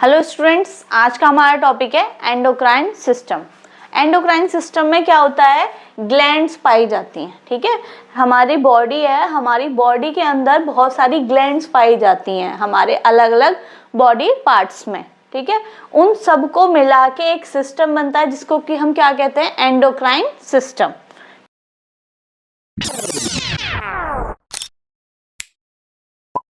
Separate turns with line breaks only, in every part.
Hello students, आज का हमारा टॉपिक है एंडोक्राइन सिस्टम। एंडोक्राइन सिस्टम में क्या होता है, ग्लैंड्स पाई जाती हैं। ठीक है, हमारी बॉडी है, हमारी बॉडी के अंदर बहुत सारी ग्लैंड्स पाई जाती हैं हमारे अलग अलग बॉडी पार्ट्स में। ठीक है, उन सबको मिला के एक सिस्टम बनता है जिसको कि हम क्या कहते हैं, एंडोक्राइन सिस्टम।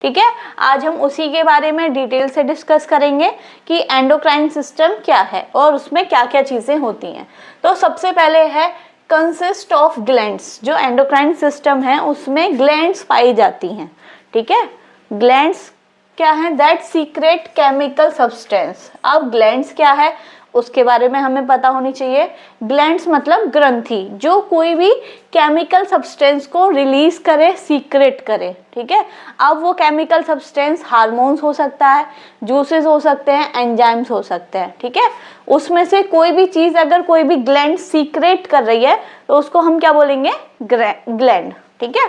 ठीक है, आज हम उसी के बारे में डिटेल से डिस्कस करेंगे कि एंडोक्राइन सिस्टम क्या है और उसमें क्या क्या चीजें होती हैं। तो सबसे पहले है कंसिस्ट ऑफ ग्लैंड्स। जो एंडोक्राइन सिस्टम है उसमें ग्लैंड्स पाई जाती हैं। ठीक है, ग्लैंड्स क्या है, दैट सीक्रेट केमिकल सब्सटेंस। अब ग्लैंड्स क्या है उसके बारे में हमें पता होनी चाहिए। ग्लैंड्स मतलब ग्रंथि, जो कोई भी केमिकल सब्सटेंस को रिलीज करे, सीक्रेट करे। ठीक है, अब वो केमिकल सब्सटेंस हार्मोन्स हो सकता है, जूसेस हो सकते हैं, एंजाइम्स हो सकते हैं। ठीक है, उसमें से कोई भी चीज अगर कोई भी ग्लैंड सीक्रेट कर रही है तो उसको हम क्या बोलेंगे, ग्लैंड। ठीक है,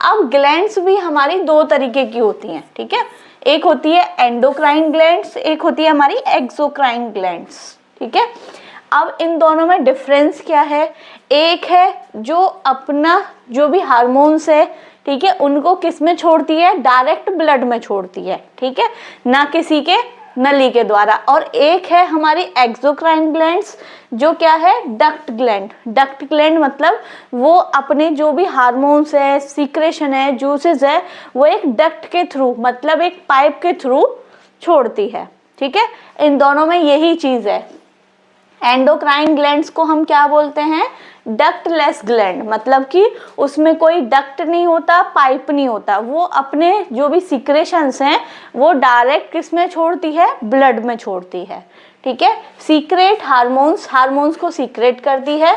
अब ग्लैंड्स भी हमारी दो तरीके की होती हैं। ठीक है, एक होती है एंडोक्राइन ग्लैंड्स, एक होती है हमारी एक्सोक्राइन ग्लैंड्स। ठीक है, अब इन दोनों में डिफरेंस क्या है, एक है जो अपना जो भी हार्मोन्स है, ठीक है, उनको किस में छोड़ती है, डायरेक्ट ब्लड में छोड़ती है। ठीक है, ना किसी के नली के द्वारा। और एक है हमारी एक्सोक्राइन ग्लैंड्स, जो क्या है, डक्ट ग्लैंड। डक्ट ग्लैंड मतलब वो अपने जो भी हार्मोन्स है, सीक्रेशन है, जूसेस है, वो एक डक्ट के थ्रू, मतलब एक पाइप के थ्रू छोड़ती है। ठीक है, इन दोनों में यही चीज है। एंडोक्राइन ग्लैंड्स को हम क्या बोलते हैं, डक्टलेस ग्लैंड, मतलब कि उसमें कोई डक्ट नहीं होता, पाइप नहीं होता, वो अपने जो भी सीक्रेशंस हैं वो डायरेक्ट किस में छोड़ती है, ब्लड में छोड़ती है। ठीक है, सीक्रेट हार्मोन्स को सीक्रेट करती है।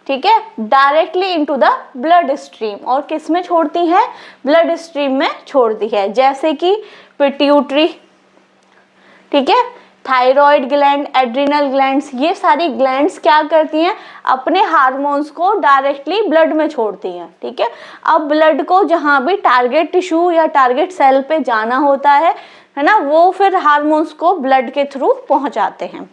ठीक है, directly into the blood stream, और किस में छोड़ती है, ब्लड स्ट्रीम में छोड़ती है, जैसे कि पिट्यूटरी, ठीक है, थायराइड ग्लैंड, एड्रिनल ग्लैंड्स। ये सारी ग्लैंड्स क्या करती हैं, अपने हार्मोन्स को डायरेक्टली ब्लड में छोड़ती हैं। ठीक है, अब ब्लड को जहाँ भी टारगेट टिश्यू या टारगेट सेल पे जाना होता है ना, वो फिर हार्मोन्स को ब्लड के थ्रू पहुंचाते हैं।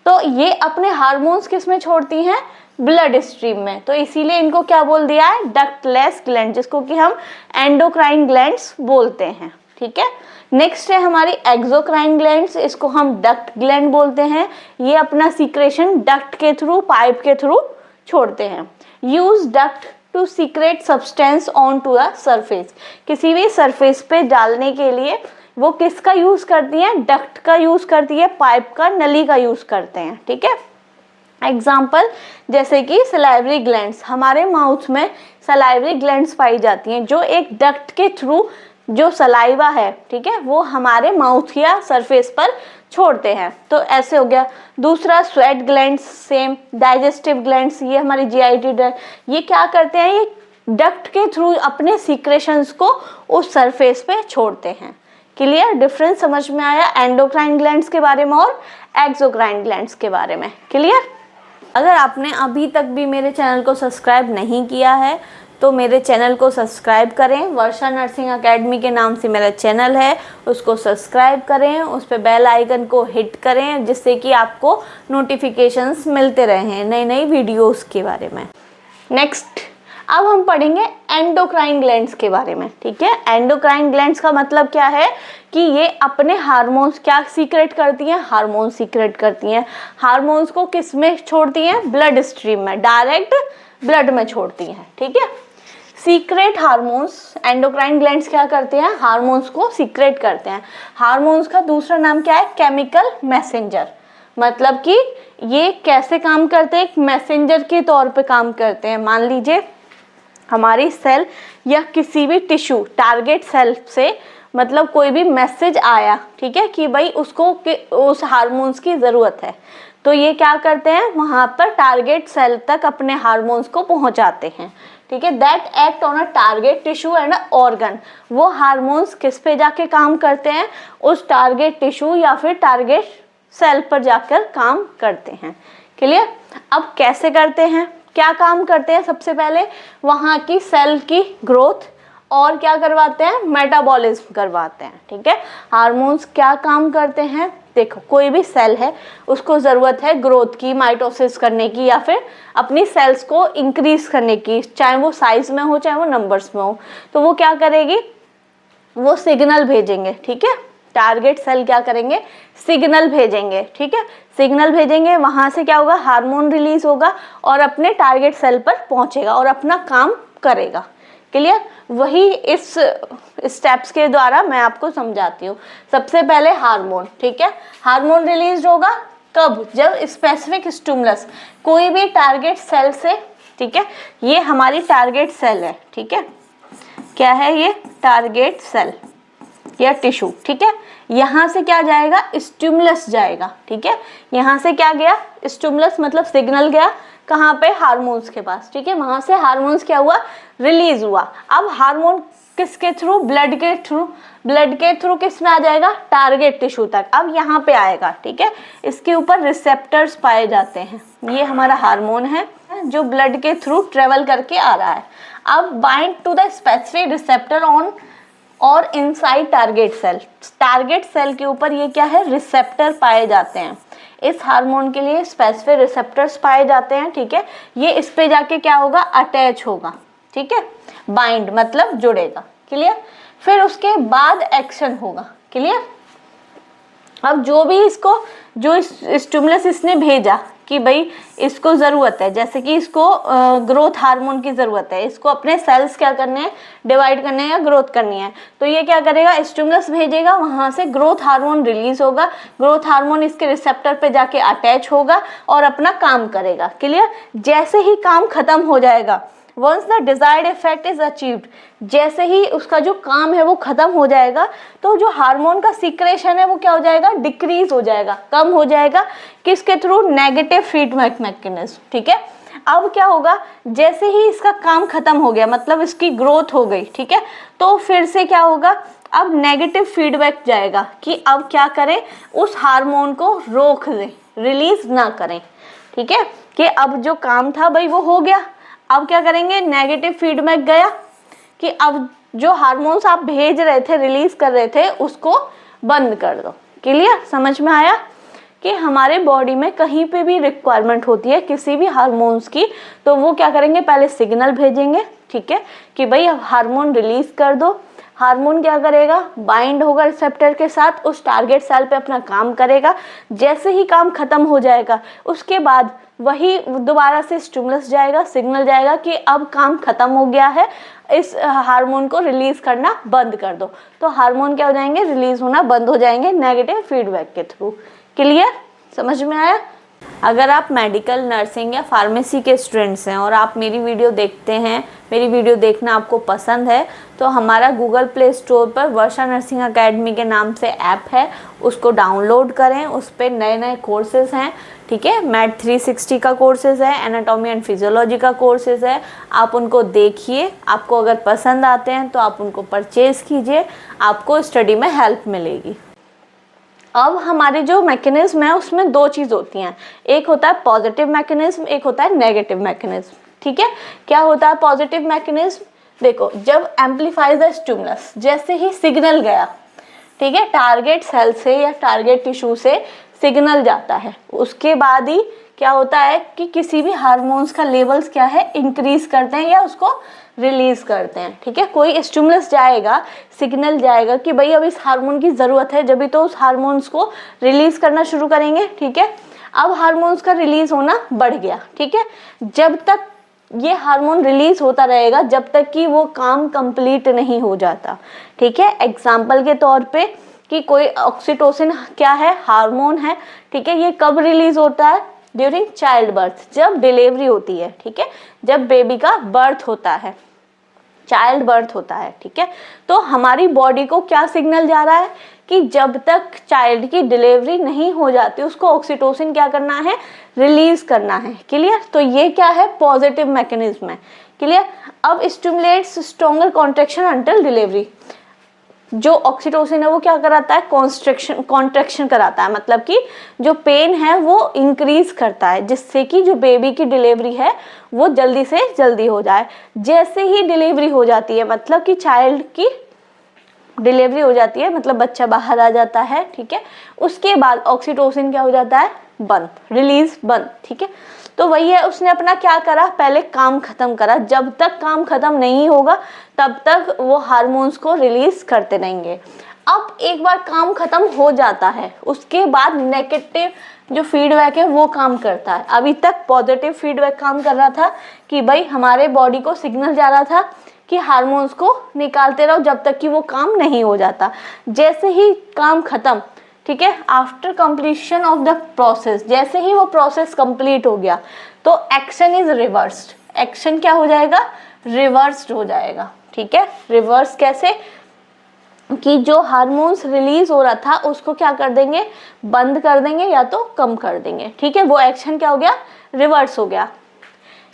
तो ये अपने हार्मोन्स किस में छोड़ती हैं, ब्लड स्ट्रीम में। तो इसीलिए इनको क्या बोल दिया है, डक्टलेस ग्लैंड, जिसको कि हम एंडोक्राइन ग्लैंड्स बोलते हैं। ठीक है, नेक्स्ट है हमारी एक्सोक्राइन ग्लैंड्स, इसको हम डक्ट ग्लैंड बोलते हैं। ये अपना सीक्रेशन डक्ट के थ्रू, पाइप के थ्रू छोड़ते हैं। Use duct to secrete substance onto the surface. किसी भी सरफेस पे डालने के लिए वो किसका यूज करती हैं, डक्ट का यूज करती है, पाइप का, नली का यूज करते हैं। ठीक है, एग्जाम्पल जैसे कि सलाइवरी ग्लैंड्स, हमारे माउथ में सलाइवरी ग्लैंड्स पाई जाती हैं, जो एक डक्ट के थ्रू जो सलाइवा है, ठीक है, वो हमारे माउथ या सरफेस पर छोड़ते हैं। तो ऐसे हो गया। दूसरा sweat glands, same. Digestive glands, ये हमारी जीआईटी डक्ट, ये क्या करते हैं, ये डक्ट के थ्रू अपने सीक्रेशंस को उस सरफेस पे छोड़ते हैं। क्लियर, डिफरेंस समझ में आया एंडोक्राइन ग्लैंड्स के बारे में और एक्सोक्राइन ग्लैंड्स के बारे में। क्लियर, अगर आपने अभी तक भी मेरे चैनल को सब्सक्राइब नहीं किया है तो मेरे चैनल को सब्सक्राइब करें। वर्षा नर्सिंग एकेडमी के नाम से मेरा चैनल है, उसको सब्सक्राइब करें, उस पर बेल आइकन को हिट करें, जिससे कि आपको नोटिफिकेशंस मिलते रहें नई नई वीडियोस के बारे में। नेक्स्ट, अब हम पढ़ेंगे एंडोक्राइन ग्लैंड्स के बारे में। ठीक है, एंडोक्राइन ग्लैंड्स का मतलब क्या है कि ये अपने हार्मोन्स क्या सीक्रेट करती हैं, हार्मोन सीक्रेट करती हैं। हार्मोन्स को किस में छोड़ती हैं, ब्लड स्ट्रीम में, डायरेक्ट ब्लड में छोड़ती हैं। ठीक है, सीक्रेट हार्मोन्स, एंडोक्राइन ग्लैंड्स क्या करते हैं, हार्मोन्स को सीक्रेट करते हैं। हार्मोन्स का दूसरा नाम क्या है, केमिकल मैसेंजर, मतलब कि ये कैसे काम करते हैं, एक मैसेंजर के तौर पे काम करते हैं। मान लीजिए हमारी सेल या किसी भी टिश्यू, टारगेट सेल से मतलब कोई भी मैसेज आया, ठीक है, कि भाई उसको उस हार्मोन्स की ज़रूरत है, तो ये क्या करते हैं, वहाँ पर टारगेट सेल तक अपने हार्मोन्स को पहुँचाते हैं। ठीक है, that act on a target tissue and organ. वो हार्मोन्स किस पे जाके काम करते हैं, उस टारगेट टिश्यू या फिर टारगेट सेल पर जाकर काम करते हैं। क्लियर, अब कैसे करते हैं, क्या काम करते हैं, सबसे पहले वहाँ की सेल की ग्रोथ और क्या करवाते हैं, मेटाबॉलिज्म करवाते हैं। ठीक है, हार्मोन्स क्या काम करते हैं, देखो कोई भी सेल है उसको ज़रूरत है ग्रोथ की, माइटोसिस करने की, या फिर अपनी सेल्स को इंक्रीज करने की, चाहे वो साइज में हो चाहे वो नंबर्स में हो। तो वो क्या करेगी, वो सिग्नल भेजेंगे, ठीक है। टारगेट सेल क्या करेंगे, सिग्नल भेजेंगे, ठीक है। सिग्नल भेजेंगे, वहां से क्या होगा, हार्मोन रिलीज होगा और अपने टारगेट सेल पर पहुंचेगा और अपना काम करेगा। क्लियर। वही इस स्टेप्स के द्वारा मैं आपको समझाती हूँ। सबसे पहले हार्मोन, ठीक है। हार्मोन रिलीज होगा कब, जब स्पेसिफिक स्टिमुलस कोई भी टारगेट सेल से, ठीक है, ये हमारी टारगेट सेल है, ठीक है, क्या है ये, टारगेट सेल या टिश्यू, ठीक है। यहाँ से क्या जाएगा, स्टिमुलस जाएगा, ठीक है। यहाँ से क्या गया, स्टिमुलस मतलब सिग्नल गया कहाँ पे, हार्मोन्स के पास, ठीक है। वहां से हार्मोन्स क्या हुआ, रिलीज हुआ। अब हार्मोन किसके थ्रू, ब्लड के थ्रू, ब्लड के थ्रू किस में आ जाएगा, टारगेट टिश्यू तक। अब यहाँ पे आएगा, ठीक है। इसके ऊपर रिसेप्टर्स पाए जाते हैं, ये हमारा हार्मोन है जो ब्लड के थ्रू ट्रेवल करके आ रहा है। अब bind to the specific receptor on और inside target cell, target cell के ऊपर ये क्या है, रिसेप्टर पाए जाते हैं। इस हार्मोन के लिए स्पेसिफिक रिसेप्टर्स पाए जाते हैं, ठीक है। ये इस पे जाके क्या होगा, अटैच होगा, ठीक है। बाइंड मतलब जुड़ेगा, क्लियर। फिर उसके बाद एक्शन होगा, क्लियर। अब जो भी इसको, जो स्टिमुलस इसने भेजा कि भाई इसको ज़रूरत है, जैसे कि इसको ग्रोथ हार्मोन की ज़रूरत है, इसको अपने सेल्स क्या करने हैं, डिवाइड करने हैं या ग्रोथ करनी है, तो ये क्या करेगा, स्टिमुलस भेजेगा, वहाँ से ग्रोथ हार्मोन रिलीज होगा, ग्रोथ हार्मोन इसके रिसेप्टर पे जाके अटैच होगा और अपना काम करेगा, क्लियर। जैसे ही काम खत्म हो जाएगा, once the desired effect is achieved, जैसे ही उसका जो काम है वो खत्म हो जाएगा, तो जो हार्मोन का सीक्रेशन है वो क्या हो जाएगा, डिक्रीज हो जाएगा, कम हो जाएगा। किसके थ्रू, नेगेटिव फीडबैक मैकेनिज्म, ठीक है। अब क्या होगा, जैसे ही इसका काम खत्म हो गया, मतलब इसकी ग्रोथ हो गई, ठीक है, तो फिर से क्या होगा, अब नेगेटिव फीडबैक जाएगा कि अब क्या करें, उस हार्मोन को रोक दें, रिलीज ना करें, ठीक है, कि अब जो काम था भाई वो हो गया। अब क्या करेंगे, नेगेटिव फीडबैक गया कि अब जो हार्मोन्स आप भेज रहे थे, रिलीज कर रहे थे, उसको बंद कर दो। क्लियर, समझ में आया कि हमारे बॉडी में कहीं पे भी रिक्वायरमेंट होती है किसी भी हार्मोन्स की, तो वो क्या करेंगे, पहले सिग्नल भेजेंगे, ठीक है, कि भाई हार्मोन रिलीज कर दो। हार्मोन क्या करेगा, बाइंड होगा रिसेप्टर के साथ, उस टारगेट सेल पे अपना काम करेगा। जैसे ही काम खत्म हो जाएगा, उसके बाद वही दोबारा से स्टिमुलस जाएगा, सिग्नल जाएगा कि अब काम खत्म हो गया है, इस हार्मोन को रिलीज करना बंद कर दो। तो हार्मोन क्या हो जाएंगे, रिलीज होना बंद हो जाएंगे नेगेटिव फीडबैक के थ्रू। क्लियर, समझ में आया। अगर आप मेडिकल, नर्सिंग या फार्मेसी के स्टूडेंट्स हैं और आप मेरी वीडियो देखते हैं, मेरी वीडियो देखना आपको पसंद है, तो हमारा गूगल प्ले स्टोर पर वर्षा नर्सिंग एकेडमी के नाम से ऐप है, उसको डाउनलोड करें। उस पर नए नए कोर्सेज़ हैं, ठीक है। मैथ 360 का कोर्सेज़ है, एनाटॉमी एंड फिजियोलॉजी का कोर्सेज़ है, आप उनको देखिए। आपको अगर पसंद आते हैं तो आप उनको परचेज़ कीजिए, आपको स्टडी में हेल्प मिलेगी। अब हमारे जो मैकेनिज्म है उसमें दो चीज़ होती हैं, एक होता है पॉजिटिव मैकेनिज्म, एक होता है नेगेटिव मैकेनिज्म, ठीक है। क्या होता है पॉजिटिव मैकेनिज्म, देखो जब एम्पलीफाई द स्टिमुलस, जैसे ही सिग्नल गया, ठीक है, टारगेट सेल से या टारगेट टिश्यू से सिग्नल जाता है, उसके बाद ही क्या होता है कि किसी भी हार्मोन्स का लेवल्स क्या है, इंक्रीज करते हैं या उसको रिलीज करते हैं, ठीक है। कोई स्टिमुलस जाएगा, सिग्नल जाएगा कि भाई अब इस हार्मोन की ज़रूरत है, जब भी तो उस हार्मोन्स को रिलीज करना शुरू करेंगे, ठीक है। अब हार्मोन्स का रिलीज होना बढ़ गया, ठीक है। जब तक ये हार्मोन रिलीज होता रहेगा, जब तक कि वो काम कंप्लीट नहीं हो जाता, ठीक है। एग्जाम्पल के तौर पे कि कोई ऑक्सीटोसिन क्या है, हार्मोन है, ठीक है। ये कब रिलीज होता है, ड्यूरिंग चाइल्ड बर्थ, जब डिलीवरी होती है, ठीक है, जब बेबी का बर्थ होता है, चाइल्ड बर्थ होता है, ठीक है। तो हमारी बॉडी को क्या सिग्नल जा रहा है कि जब तक चाइल्ड की डिलीवरी नहीं हो जाती, उसको ऑक्सीटोसिन क्या करना है, रिलीज करना है। क्लियर, तो ये क्या है, पॉजिटिव मैकेनिज्म है। क्लियर। अब stimulates stronger contraction until delivery, जो ऑक्सीटोसिन है वो क्या कराता है, कॉन्ट्रैक्शन कराता है, मतलब कि जो पेन है वो इंक्रीज करता है, जिससे कि जो बेबी की डिलीवरी है वो जल्दी से जल्दी हो जाए। जैसे ही डिलीवरी हो जाती है, मतलब कि चाइल्ड की डिलीवरी हो जाती है, मतलब बच्चा बाहर आ जाता है, ठीक है। उसके बाद ऑक्सीटोसिन क्या हो जाता है, बंद, रिलीज बंद, ठीक है। तो वही है, उसने अपना क्या करा, पहले काम खत्म करा, जब तक काम खत्म नहीं होगा तब तक वो हार्मोन्स को रिलीज करते रहेंगे। अब एक बार काम खत्म हो जाता है, उसके बाद नेगेटिव जो फीडबैक है वो काम करता है। अभी तक पॉजिटिव फीडबैक काम कर रहा था कि भाई हमारे बॉडी को सिग्नल जा रहा था कि हार्मोन्स को निकालते रहो जब तक कि वो काम नहीं हो जाता। जैसे ही काम खत्म, ठीक है, after completion of the process, जैसे ही वो प्रोसेस कंप्लीट हो गया तो एक्शन इज रिवर्स्ड। एक्शन क्या हो जाएगा, रिवर्स्ड हो जाएगा, ठीक है। रिवर्स कैसे, कि जो हार्मोन्स रिलीज हो रहा था उसको क्या कर देंगे, बंद कर देंगे या तो कम कर देंगे, ठीक है। वो एक्शन क्या हो गया, रिवर्स हो गया।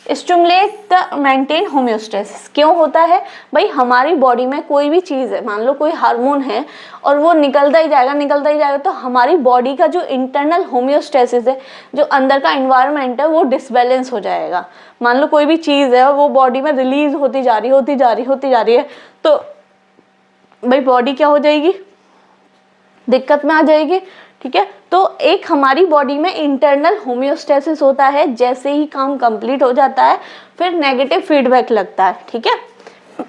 स्टिमुलेट द मेंटेन होम्योस्टेसिस क्यों होता है भाई, हमारी बॉडी में कोई भी चीज़ है, मान लो कोई हार्मोन है और वो निकलता ही जाएगा, तो हमारी बॉडी का जो इंटरनल होम्योस्टेसिस है, जो अंदर का एनवायरनमेंट है, वो डिसबैलेंस हो जाएगा। मान लो कोई भी चीज़ है और वो बॉडी में रिलीज होती जा रही है, तो भाई बॉडी क्या हो जाएगी, दिक्कत में आ जाएगी, ठीक है। तो एक हमारी बॉडी में इंटरनल होम्योस्टेसिस होता है, जैसे ही काम कंप्लीट हो जाता है फिर नेगेटिव फीडबैक लगता है, ठीक है।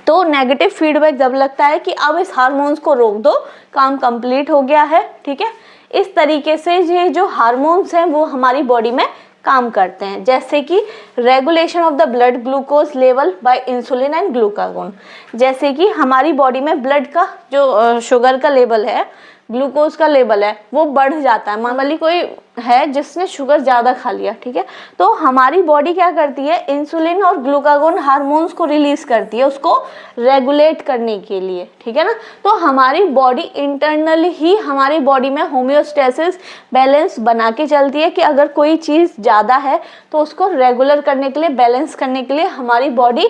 तो नेगेटिव फीडबैक जब लगता है कि अब इस हार्मोन्स को रोक दो, काम कंप्लीट हो गया है, ठीक है। इस तरीके से ये जो हार्मोन्स हैं वो हमारी बॉडी में काम करते हैं, जैसे कि regulation of the blood glucose level by insulin and glucagon. जैसे कि हमारी बॉडी में ब्लड का जो शुगर का लेवल है, ग्लूकोज का लेवल है, वो बढ़ जाता है। मान ली कोई है जिसने शुगर ज़्यादा खा लिया, ठीक है, तो हमारी बॉडी क्या करती है, इंसुलिन और ग्लूकागोन हार्मोन्स को रिलीज करती है उसको रेगुलेट करने के लिए, ठीक है ना। तो हमारी बॉडी इंटरनली ही हमारी बॉडी में होम्योस्टेसिस बैलेंस बना के चलती है कि अगर कोई चीज़ ज़्यादा है तो उसको रेगुलर करने के लिए, बैलेंस करने के लिए हमारी बॉडी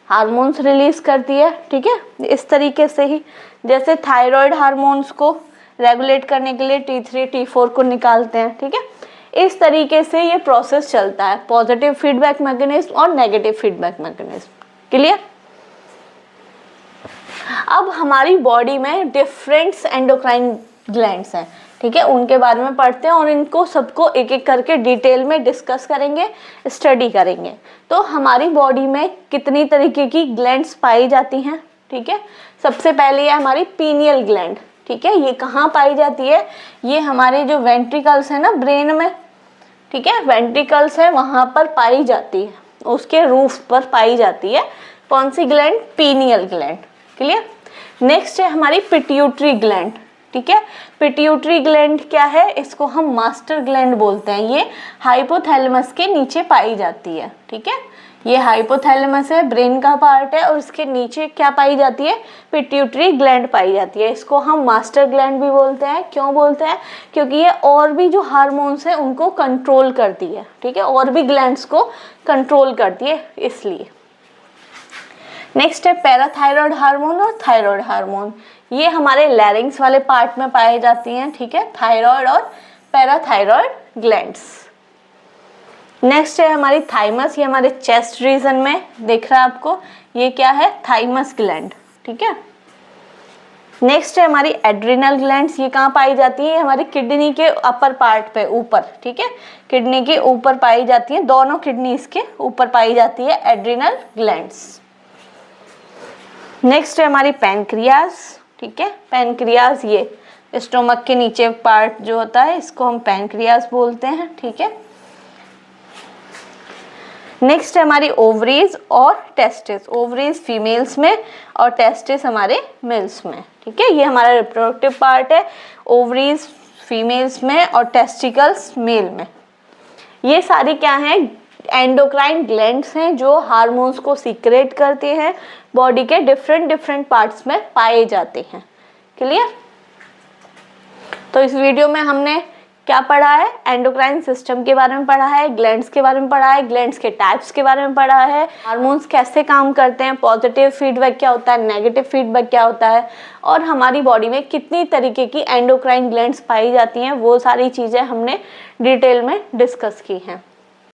हार्मोन्स रिलीज करती है, ठीक है। इस तरीके से ही जैसे थायराइड हार्मोन्स को रेगुलेट करने के लिए T3 T4 को निकालते हैं, ठीक है। इस तरीके से ये प्रोसेस चलता है, पॉजिटिव फीडबैक मैकेनिज्म और नेगेटिव फीडबैक मैकेनिज्म, क्लियर। अब हमारी बॉडी में डिफरेंट एंडोक्राइन ग्लैंड्स हैं, ठीक है, उनके बारे में पढ़ते हैं और इनको सबको एक एक करके डिटेल में डिस्कस करेंगे, स्टडी करेंगे। तो हमारी बॉडी में कितनी तरीके की ग्लैंड्स पाई जाती हैं, ठीक है। सबसे पहले है हमारी पीनियल ग्लैंड, ठीक है। ये कहाँ पाई जाती है, ये हमारे जो वेंट्रिकल्स है ना ब्रेन में, ठीक है, वेंट्रिकल्स है वहाँ पर पाई जाती है, उसके रूफ पर पाई जाती है। कौन सी gland, pineal gland, clear. Next है हमारी पिट्यूटरी ग्लैंड, ठीक है। पिट्यूटरी ग्लैंड क्या है, इसको हम मास्टर ग्लैंड बोलते हैं। ये हाइपोथैलेमस के नीचे पाई जाती है, ठीक है। ये हाइपोथैलेमस है, ब्रेन का पार्ट है, और इसके नीचे क्या पाई जाती है, पिट्यूटरी ग्लैंड पाई जाती है। इसको हम मास्टर ग्लैंड भी बोलते हैं। क्यों बोलते हैं, क्योंकि ये और भी जो हार्मोन्स हैं उनको कंट्रोल करती है, ठीक है, और भी ग्लैंड्स को कंट्रोल करती है, इसलिए। नेक्स्ट है पैराथायरॉयड हार्मोन और थायरॉयड हार्मोन। ये हमारे लैरिंग्स वाले पार्ट में पाए जाती हैं, ठीक है, थायरॉयड और पैराथायरॉयड ग्लैंड्स। नेक्स्ट है हमारी थाइमस, ये हमारे चेस्ट रीजन में दिख रहा है आपको, ये क्या है, थाइमस ग्लैंड, ठीक है। नेक्स्ट है हमारी एड्रिनल ग्लैंड्स, ये कहाँ पाई जाती है, हमारी किडनी के अपर पार्ट पे ऊपर, ठीक है, किडनी के ऊपर पाई जाती है, दोनों किडनीज के ऊपर पाई जाती है एड्रिनल ग्लैंड्स। नेक्स्ट है हमारी पैनक्रियाज, ठीक है, पैनक्रियाज ये स्टोमक के नीचे पार्ट जो होता है इसको हम पैनक्रियाज बोलते हैं, ठीक है। नेक्स्ट है हमारी ओवरीज और टेस्टिस, ओवरीज फीमेल्स में और टेस्टिस हमारे मेल्स में, ठीक है। ये हमारा रिप्रोडक्टिव पार्ट है, ओवरीज फीमेल्स में और टेस्टिकल्स मेल में। ये सारी क्या हैं, एंडोक्राइन ग्लैंड्स हैं जो हार्मोन्स को सीक्रेट करते हैं, बॉडी के डिफरेंट पार्ट्स में पाए जाते हैं, क्लियर। तो इस वीडियो में हमने क्या पढ़ा है, एंडोक्राइन सिस्टम के बारे में पढ़ा है, ग्लैंड्स के बारे में पढ़ा है, ग्लैंड्स के टाइप्स के बारे में पढ़ा है, हार्मोन्स कैसे काम करते हैं, पॉजिटिव फीडबैक क्या होता है, नेगेटिव फीडबैक क्या होता है, और हमारी बॉडी में कितनी तरीके की एंडोक्राइन ग्लैंड्स पाई जाती हैं, वो सारी चीज़ें हमने डिटेल में डिस्कस की हैं।